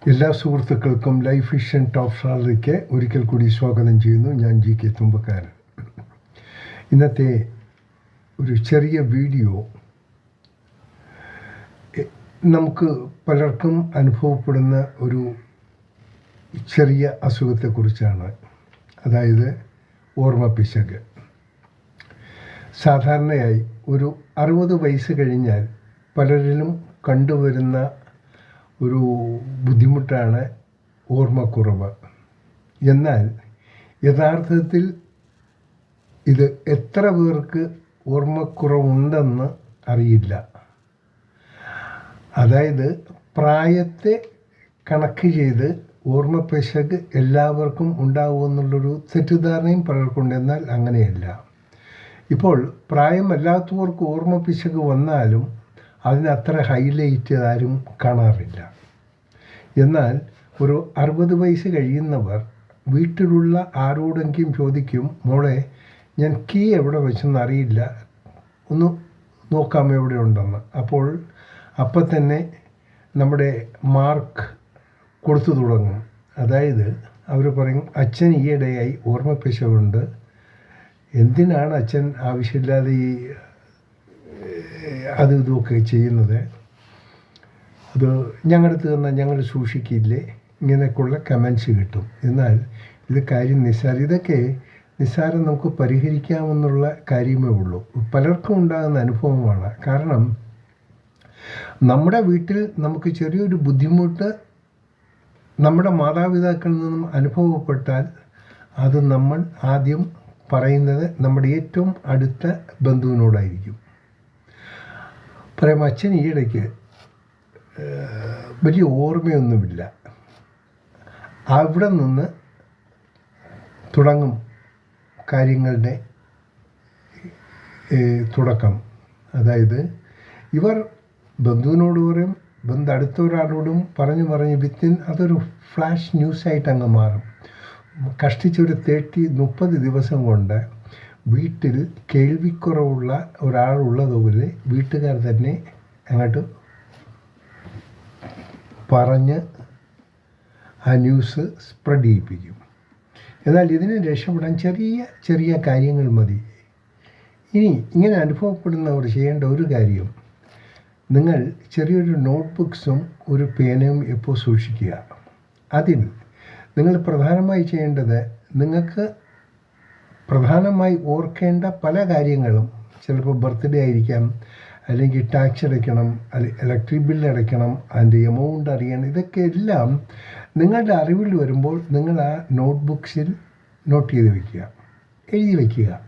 എല്ലാ സുഹൃത്തുക്കൾക്കും life vision top സാലറിക്ക് ഒരിക്കൽ കൂടി സ്വാഗതം ചെയ്യുന്നു. ഞാൻ GK തുമ്പക്കാരൻ. ഇന്നത്തെ ഒരു ചെറിയ വീഡിയോ നമുക്ക് പലർക്കും അനുഭവപ്പെടുന്ന ഒരു ചെറിയ അസുഖത്തെക്കുറിച്ചാണ്. അതായത് ഓർമ്മപ്പിശക്. സാധാരണയായി ഒരു 60 വയസ്സ് കഴിഞ്ഞാൽ പലരിലും കണ്ടുവരുന്ന ഒരു ബുദ്ധിമുട്ടാണ് ഓർമ്മക്കുറവ്. എന്നാൽ യഥാർത്ഥത്തിൽ ഇത് എത്ര പേർക്ക് ഓർമ്മക്കുറവുണ്ടെന്ന് അറിയില്ല. അതായത് പ്രായത്തെ കണക്ക് ചെയ്ത് ഓർമ്മപ്പിശക് എല്ലാവർക്കും ഉണ്ടാകുമെന്നുള്ളൊരു തെറ്റിദ്ധാരണയും പലർക്കുണ്ട്. എന്നാൽ അങ്ങനെയല്ല. ഇപ്പോൾ പ്രായമല്ലാത്തവർക്ക് ഓർമ്മപ്പിശക് വന്നാലും അതിനത്ര ഹൈലൈറ്റ് ആരും കാണാറില്ല. എന്നാൽ ഒരു 60 വയസ്സ് കഴിയുന്നവർ വീട്ടിലുള്ള ആരോടെങ്കിലും ചോദിക്കും, മോളെ ഞാൻ കീ എവിടെ വെച്ചെന്ന് അറിയില്ല, ഒന്ന് നോക്കാം എവിടെ ഉണ്ടെന്ന്. അപ്പം തന്നെ നമ്മുടെ മാർക്ക് കൊടുത്തു തുടങ്ങും. അതായത് അവർ പറയും, അച്ഛൻ ഈയിടെയായി ഓർമ്മപ്പിശകുണ്ട്, എന്തിനാണ് അച്ഛൻ ആവശ്യമില്ലാതെ ഈ ഇതൊക്കെ ചെയ്യുന്നത്, അത് ഞങ്ങളടുത്ത് തന്നാൽ ഞങ്ങൾ സൂക്ഷിക്കില്ലേ, ഇങ്ങനെയൊക്കെയുള്ള കമൻസ് കിട്ടും. എന്നാൽ ഇത് കാര്യം ഇതൊക്കെ നിസ്സാരം നമുക്ക് പരിഹരിക്കാമെന്നുള്ള കാര്യമേ ഉള്ളൂ. പലർക്കും ഉണ്ടാകുന്ന അനുഭവമാണ്. കാരണം നമ്മുടെ വീട്ടിൽ നമുക്ക് ചെറിയൊരു ബുദ്ധിമുട്ട് നമ്മുടെ മാതാപിതാക്കളിൽ നിന്നും അനുഭവപ്പെട്ടാൽ അത് നമ്മൾ ആദ്യം പറയുന്നത് നമ്മുടെ ഏറ്റവും അടുത്ത ബന്ധുവിനോടായിരിക്കും. പറയാം, അച്ഛൻ ഈയിടയ്ക്ക് വലിയ ഓർമ്മയൊന്നുമില്ല. അവിടെ നിന്ന് തുടങ്ങും കാര്യങ്ങളുടെ തുടക്കം. അതായത് ഇവർ ബന്ധുവിനോട് പറയും, അടുത്ത ഒരാളോടും പറഞ്ഞ് വിത്തിൻ അതൊരു ഫ്ലാഷ് ന്യൂസായിട്ട് അങ്ങ് മാറും. കഷ്ടിച്ചൊരു 30 ദിവസം കൊണ്ട് വീട്ടിൽ കേൾവിക്കുറവുള്ള ഒരാളുള്ളതുപോലെ വീട്ടുകാർ തന്നെ അങ്ങോട്ട് പറഞ്ഞ് ആ ന്യൂസ് സ്പ്രെഡ് ചെയ്യിപ്പിക്കും. എന്നാൽ ഇതിനെ രക്ഷപ്പെടാൻ ചെറിയ കാര്യങ്ങൾ മതി. ഇനി ഇങ്ങനെ അനുഭവപ്പെടുന്നവർ ചെയ്യേണ്ട ഒരു കാര്യം, നിങ്ങൾ ചെറിയൊരു നോട്ട്ബുക്സും ഒരു പേനയും എപ്പോൾ സൂക്ഷിക്കുക. അതിൽ നിങ്ങൾ പ്രധാനമായി ചെയ്യേണ്ടത്, നിങ്ങൾക്ക് പ്രധാനമായി ഓർക്കേണ്ട പല കാര്യങ്ങളും, ചിലപ്പോൾ ബർത്ത്ഡേ ആയിരിക്കാം, അല്ലെങ്കിൽ ടാക്സ് അടയ്ക്കണം, ഇലക്ട്രിക് ബില്ല് അടയ്ക്കണം, അതിൻ്റെ എമൗണ്ട് അറിയണം. ഇതൊക്കെ എല്ലാം നിങ്ങളുടെ അറിവിൽ വരുമ്പോൾ നിങ്ങൾ ആ നോട്ട്ബുക്സിൽ നോട്ട് ചെയ്ത് വയ്ക്കുക, എഴുതി വയ്ക്കുക.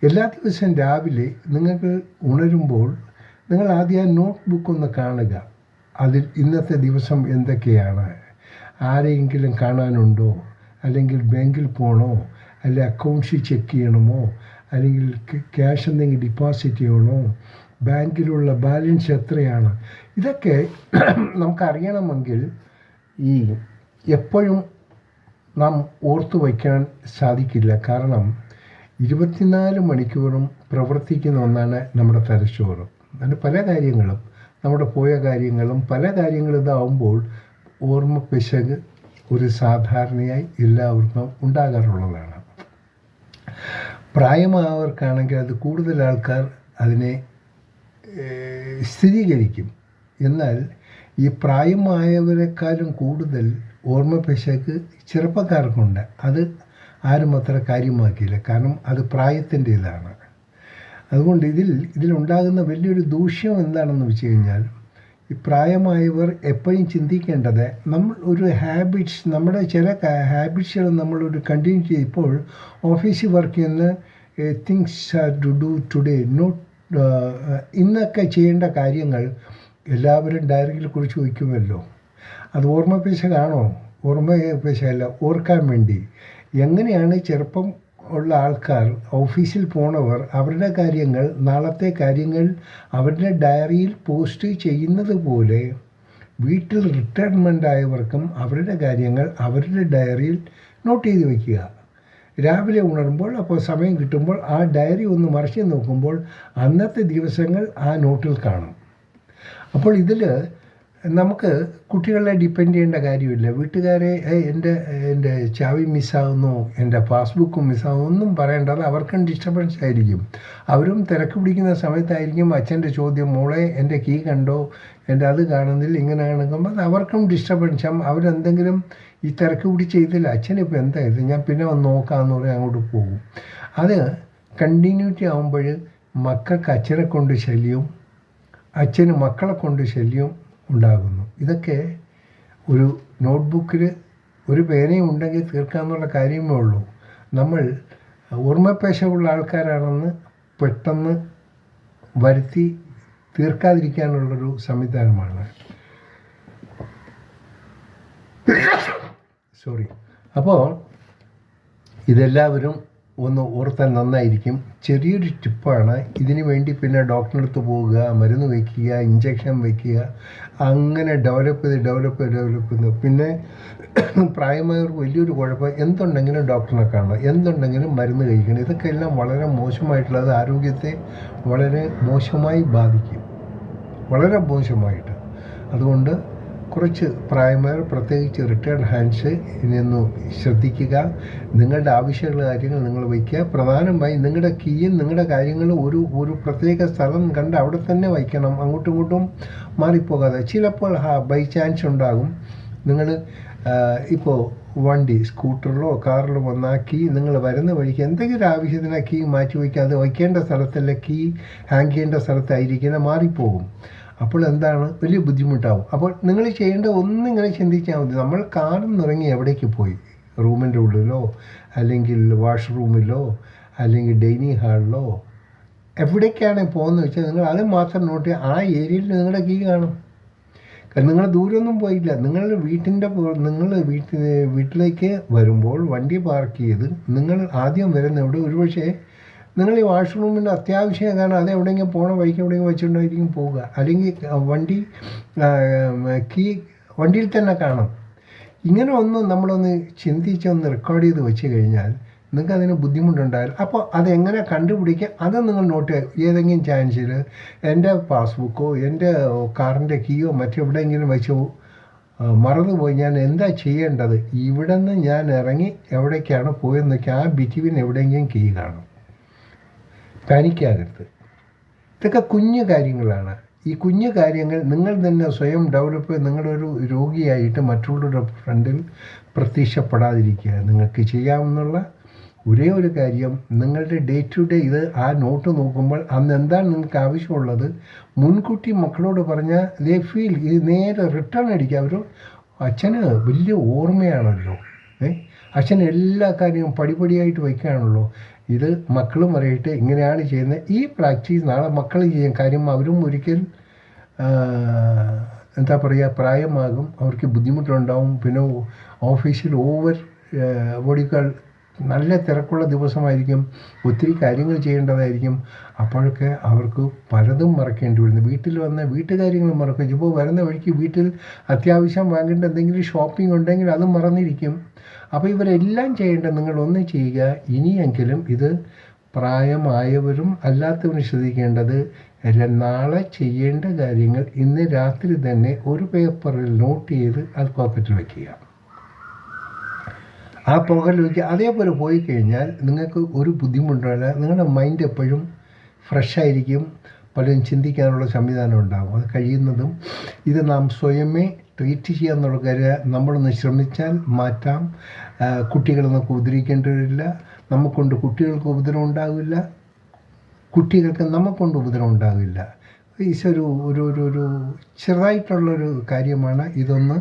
എല്ലാ ദിവസവും രാവിലെ നിങ്ങൾക്ക് ഉണരുമ്പോൾ നിങ്ങൾ ആദ്യം ആ നോട്ട് ബുക്ക് ഒന്ന് കാണുക. അതിൽ ഇന്നത്തെ ദിവസം എന്തൊക്കെയാണ്, ആരെയെങ്കിലും കാണാനുണ്ടോ, അല്ലെങ്കിൽ ബാങ്കിൽ പോകണോ, അല്ലെങ്കിൽ അക്കൗണ്ട്സിൽ ചെക്ക് ചെയ്യണമോ, അല്ലെങ്കിൽ ക്യാഷ് എന്തെങ്കിലും ഡിപ്പോസിറ്റ് ചെയ്യണോ, ബാങ്കിലുള്ള ബാലൻസ് എത്രയാണ്, ഇതൊക്കെ നമുക്കറിയണമെങ്കിൽ ഈ എപ്പോഴും നാം ഓർത്തു വയ്ക്കാൻ സാധിക്കില്ല. കാരണം 24 മണിക്കൂറും പ്രവർത്തിക്കുന്ന ഒന്നാണ് നമ്മുടെ തലച്ചോറ്. അതിന് പല കാര്യങ്ങളും, നമ്മുടെ പോയ കാര്യങ്ങളും പല കാര്യങ്ങളും ഇതാവുമ്പോൾ ഓർമ്മപ്പിശക് ഒരു സാധാരണയായി എല്ലാവർക്കും ഉണ്ടാകാറുള്ളതാണ്. പ്രായമായവർക്കാണെങ്കിൽ അത് കൂടുതൽ ആൾക്കാർ അതിനെ സ്ഥിരീകരിക്കും. എന്നാൽ ഈ പ്രായമായവരെക്കാളും കൂടുതൽ ഓർമ്മപ്പിശക് ചെറുപ്പക്കാർക്കുണ്ട്. അത് ആരും അത്ര കാര്യമാക്കിയില്ല, കാരണം അത് പ്രായത്തിൻ്റേതാണ്. അതുകൊണ്ട് ഇതിലുണ്ടാകുന്ന വലിയൊരു ദൂഷ്യം എന്താണെന്ന് വെച്ച് കഴിഞ്ഞാൽ, ഈ പ്രായമായവർ എപ്പോഴും ചിന്തിക്കേണ്ടത്, നമ്മൾ ഒരു ഹാബിറ്റ്സ്, നമ്മുടെ ചില ഹാബിറ്റ്സുകൾ നമ്മളൊരു കണ്ടിന്യൂ ചെയ്ത്, ഇപ്പോൾ ഓഫീസിൽ വർക്ക് ചെയ്യുന്ന things to do today, not ഇന്നൊക്കെ ചെയ്യേണ്ട കാര്യങ്ങൾ എല്ലാവരും ഡയറിയിൽ കുറിച്ച് വയ്ക്കുമല്ലോ. അത് ഓർമ്മപ്പിശകാണോ? ഓർമ്മപ്പിശകല്ല, ഓർക്കാൻ വേണ്ടി. എങ്ങനെയാണ് ചെറുപ്പം ഉള്ള ആൾക്കാർ, ഓഫീസിൽ പോണവർ അവരുടെ കാര്യങ്ങൾ, നാളത്തെ കാര്യങ്ങൾ അവരുടെ ഡയറിയിൽ പോസ്റ്റ് ചെയ്യുന്നത് പോലെ വീട്ടിൽ റിട്ടയർമെൻ്റ് ആയവർക്കും അവരുടെ കാര്യങ്ങൾ അവരുടെ ഡയറിയിൽ നോട്ട് ചെയ്ത് വയ്ക്കുക. രാവിലെ ഉണരുമ്പോൾ, അപ്പോൾ സമയം കിട്ടുമ്പോൾ ആ ഡയറി ഒന്ന് മറിച്ച് നോക്കുമ്പോൾ അന്നത്തെ ദിവസങ്ങൾ ആ നോട്ടിൽ കാണും. അപ്പോൾ ഇതിൽ നമുക്ക് കുട്ടികളെ ഡിപ്പെൻഡ് ചെയ്യേണ്ട കാര്യമില്ല. വീട്ടുകാരെ എൻ്റെ ചാവി മിസ്സാകുന്നു, എൻ്റെ പാസ്ബുക്കും മിസ്സാകുന്നു ഒന്നും പറയേണ്ട. അത് അവർക്കും ഡിസ്റ്റർബൻസ് ആയിരിക്കും. അവരും തിരക്ക് പിടിക്കുന്ന സമയത്തായിരിക്കും അച്ഛൻ്റെ ചോദ്യം, മോളെ എൻ്റെ കീ കണ്ടോ, എൻ്റെ അത് കാണുന്നില്ല, ഇങ്ങനെ കാണുമ്പോൾ അത് അവർക്കും ഡിസ്റ്റർബൻസ്. അവരെന്തെങ്കിലും ഈ തിരക്ക് പിടിച്ച് ചെയ്തില്ല, അച്ഛനിപ്പോൾ എന്താ ഇത്, ഞാൻ പിന്നെ വന്ന് നോക്കാമെന്ന് പറഞ്ഞാൽ അങ്ങോട്ട് പോകും. അത് കണ്ടിന്യൂറ്റി ആകുമ്പോൾ മക്കൾക്ക് അച്ഛനെ കൊണ്ട് ശല്യവും അച്ഛന് മക്കളെ കൊണ്ട് ശല്യവും ഉണ്ടാകുന്നു. ഇതൊക്കെ ഒരു നോട്ട്ബുക്കിൽ ഒരു പേനയും ഉണ്ടെങ്കിൽ തീർക്കാമെന്നുള്ള കാര്യമേ ഉള്ളൂ. നമ്മൾ ഓർമ്മപ്പേശമുള്ള ആൾക്കാരാണെന്ന് പെട്ടെന്ന് വരുത്തി തീർക്കാതിരിക്കാനുള്ളൊരു സംവിധാനമാണ്. അപ്പോൾ ഇതെല്ലാവരും ഒന്ന് ഓർത്താൻ നന്നായിരിക്കും. ചെറിയൊരു ടിപ്പാണ്. ഇതിനു വേണ്ടി പിന്നെ ഡോക്ടറിൻ്റെ അടുത്ത് പോവുക, മരുന്ന് വയ്ക്കുക, ഇഞ്ചക്ഷൻ വയ്ക്കുക, അങ്ങനെ ഡെവലപ്പ് ചെയ്ത് പിന്നെ പ്രായമായവർക്ക് വലിയൊരു കുഴപ്പം എന്തുണ്ടെങ്കിലും ഡോക്ടറിനെ കാണണം, എന്തുണ്ടെങ്കിലും മരുന്ന് കഴിക്കണം. ഇതൊക്കെ എല്ലാം വളരെ മോശമായിട്ടുള്ളത് ആരോഗ്യത്തെ വളരെ മോശമായി ബാധിക്കും, വളരെ മോശമായിട്ട്. അതുകൊണ്ട് കുറച്ച് പ്രായമായവർ, പ്രത്യേകിച്ച് റിട്ടയർഡ് ഹാൻഡ്സ്, ഇതിനൊന്ന് ശ്രദ്ധിക്കുക. നിങ്ങളുടെ ആവശ്യമുള്ള കാര്യങ്ങൾ നിങ്ങൾ വയ്ക്കുക. പ്രധാനമായും നിങ്ങളുടെ കീയും നിങ്ങളുടെ കാര്യങ്ങളും ഒരു പ്രത്യേക സ്ഥലം കണ്ട് അവിടെ തന്നെ വയ്ക്കണം, അങ്ങോട്ടും ഇങ്ങോട്ടും മാറിപ്പോകാതെ. ചിലപ്പോൾ ബൈ ചാൻസ് ഉണ്ടാകും, നിങ്ങൾ ഇപ്പോൾ വണ്ടി സ്കൂട്ടറിലോ കാറിലോ വന്ന ആ കീ നിങ്ങൾ വരുന്ന വഴിക്ക് എന്തെങ്കിലും ആവശ്യത്തിന് ആ കീ മാറ്റി വയ്ക്കാതെ വയ്ക്കേണ്ട സ്ഥലത്തല്ല, കീ ഹാങ് ചെയ്യേണ്ട സ്ഥലത്തായിരിക്കും, മാറിപ്പോകും. അപ്പോൾ എന്താണ്, വലിയ ബുദ്ധിമുട്ടാവും. അപ്പോൾ നിങ്ങൾ ചെയ്യേണ്ട ഒന്നിങ്ങനെ ചിന്തിച്ചാൽ മതി. നമ്മൾ കാറിൽ നിന്നിറങ്ങി എവിടേക്ക് പോയി, റൂമിൻ്റെ ഉള്ളിലോ അല്ലെങ്കിൽ വാഷ്റൂമിലോ അല്ലെങ്കിൽ ഡൈനിങ് ഹാളിലോ എവിടേക്കാണ് പോകുന്നത് വെച്ചാൽ നിങ്ങൾ അത് മാത്രം നോട്ട് ചെയ്യുക. ആ ഏരിയയിൽ നിങ്ങളുടെ കീ കാണും. കാരണം നിങ്ങൾ ദൂരമൊന്നും പോയില്ല. നിങ്ങൾ വീട്ടിലേക്ക് വരുമ്പോൾ വണ്ടി പാർക്ക് ചെയ്ത് നിങ്ങൾ ആദ്യം വരുന്ന എവിടെ, ഒരുപക്ഷെ നിങ്ങൾ ഈ വാഷ്റൂമിൻ്റെ അത്യാവശ്യം കാരണം അത് എവിടെയെങ്കിലും പോകണ വഴിക്ക് എവിടെയെങ്കിലും വെച്ചിട്ടുണ്ടായിരിക്കും പോവുക, അല്ലെങ്കിൽ വണ്ടി കീ വണ്ടിയിൽ തന്നെ കാണും. ഇങ്ങനെ നമ്മളൊന്ന് ചിന്തിച്ചൊന്ന് റെക്കോർഡ് ചെയ്ത് വെച്ച് കഴിഞ്ഞാൽ നിങ്ങൾക്ക് അതിന് ബുദ്ധിമുട്ടുണ്ടായാൽ അപ്പോൾ അതെങ്ങനെ കണ്ടുപിടിക്കുക അത് നിങ്ങൾ നോട്ട് ചെയ്യുക. ഏതെങ്കിലും ചാൻസിൽ എൻ്റെ പാസ്ബുക്കോ എൻ്റെ കാറിൻ്റെ കീയോ മറ്റെവിടെയെങ്കിലും വെച്ചോ മറന്നുപോയി, ഞാൻ എന്താ ചെയ്യേണ്ടത്, ഇവിടെ നിന്ന് ഞാൻ ഇറങ്ങി എവിടേക്കാണ് പോയെന്നൊക്കെ ആ ബിറ്റ്വീൻ എവിടെയെങ്കിലും കീ കാണും. പാനിക്കാകരുത്. ഇതൊക്കെ കുഞ്ഞു കാര്യങ്ങളാണ്. ഈ കുഞ്ഞു കാര്യങ്ങൾ നിങ്ങൾ തന്നെ സ്വയം ഡെവലപ്പ് ചെയ്ത് നിങ്ങളൊരു രോഗിയായിട്ട് മറ്റുള്ളവരുടെ ഫ്രണ്ടിൽ പ്രത്യക്ഷപ്പെടാതിരിക്കുക. നിങ്ങൾക്ക് ചെയ്യാവുന്നുള്ള ഒരേ ഒരു കാര്യം, നിങ്ങളുടെ ഡേ ടു ഡേ ഇത് ആ നോട്ട് നോക്കുമ്പോൾ അന്ന് എന്താണ് നിങ്ങൾക്ക് ആവശ്യമുള്ളത് മുൻകൂട്ടി മക്കളോട് പറഞ്ഞാൽ ദേ ഫീൽ ഇത് നേരെ റിട്ടേൺ അടിക്കുക. അവർ അച്ഛന് വലിയ ഓർമ്മയാണല്ലോ, അച്ഛൻ എല്ലാ കാര്യവും പടിപടിയായിട്ട് വയ്ക്കുകയാണല്ലോ. ഇത് മക്കളും അറിയട്ടെ ഇങ്ങനെയാണ് ചെയ്യുന്നത്. ഈ പ്രാക്ടീസ് നാളെ മക്കൾ ചെയ്യാൻ കാര്യം അവരും ഒരിക്കൽ എന്താ പറയുക പ്രായമാകും, അവർക്ക് ബുദ്ധിമുട്ടുണ്ടാവും. പിന്നെ ഓഫീസിൽ ഓടിക്കാൾ നല്ല തിരക്കുള്ള ദിവസമായിരിക്കും, ഒത്തിരി കാര്യങ്ങൾ ചെയ്യേണ്ടതായിരിക്കും. അപ്പോഴൊക്കെ അവർക്ക് പലതും മറക്കേണ്ടി വരുന്നു. വീട്ടിൽ വന്ന വീട്ടുകാര്യങ്ങൾ മറക്കും. ഇപ്പോൾ വരുന്ന വഴിക്ക് വീട്ടിൽ അത്യാവശ്യം വാങ്ങേണ്ട എന്തെങ്കിലും ഷോപ്പിംഗ് ഉണ്ടെങ്കിൽ അത് മറന്നിരിക്കും. അപ്പോൾ ഇവരെല്ലാം ചെയ്യേണ്ട നിങ്ങളൊന്ന് ചെയ്യുക. ഇനിയെങ്കിലും ഇത് പ്രായമായവരും അല്ലാത്തവരും ശ്രദ്ധിക്കേണ്ടത് നാളെ ചെയ്യേണ്ട കാര്യങ്ങൾ ഇന്ന് രാത്രി തന്നെ ഒരു പേപ്പറിൽ നോട്ട് ചെയ്ത് അത് പോക്കറ്റിൽ വയ്ക്കുക. ആ പോക്കറ്റിൽ വയ്ക്കുക. അതേപോലെ പോയി കഴിഞ്ഞാൽ നിങ്ങൾക്ക് ഒരു ബുദ്ധിമുട്ടില്ല. നിങ്ങളുടെ മൈൻഡ് എപ്പോഴും ഫ്രഷായിരിക്കും, പലരും ചിന്തിക്കാനുള്ള സംവിധാനം ഉണ്ടാകും. അത് കഴിയുന്നതും ഇത് നാം സ്വയമേ ട്രീറ്റ് ചെയ്യാന്നുള്ള കാര്യം നമ്മളൊന്ന് ശ്രമിച്ചാൽ മാറ്റാം. കുട്ടികളൊന്നും ഉപദ്രവിക്കേണ്ടി വരില്ല, നമുക്കൊണ്ട് കുട്ടികൾക്ക് ഉപദ്രവം ഉണ്ടാകില്ല, കുട്ടികൾക്ക് നമുക്കൊണ്ട് ഉപദ്രവം ഉണ്ടാകില്ല. ഒരു ചെറുതായിട്ടുള്ളൊരു കാര്യമാണ്. ഇതൊന്ന്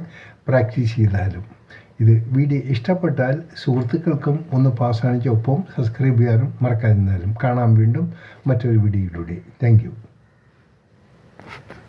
പ്രാക്ടീസ് ചെയ്താലും. ഇത് വീഡിയോ ഇഷ്ടപ്പെട്ടാൽ സുഹൃത്തുക്കൾക്കും ഒന്ന് പാസ് കാണിച്ച് ഒപ്പം സബ്സ്ക്രൈബ് ചെയ്യാനും മറക്കാതിരുന്നാലും. കാണാം വീണ്ടും മറ്റൊരു വീഡിയോയിലൂടെ. Thank you.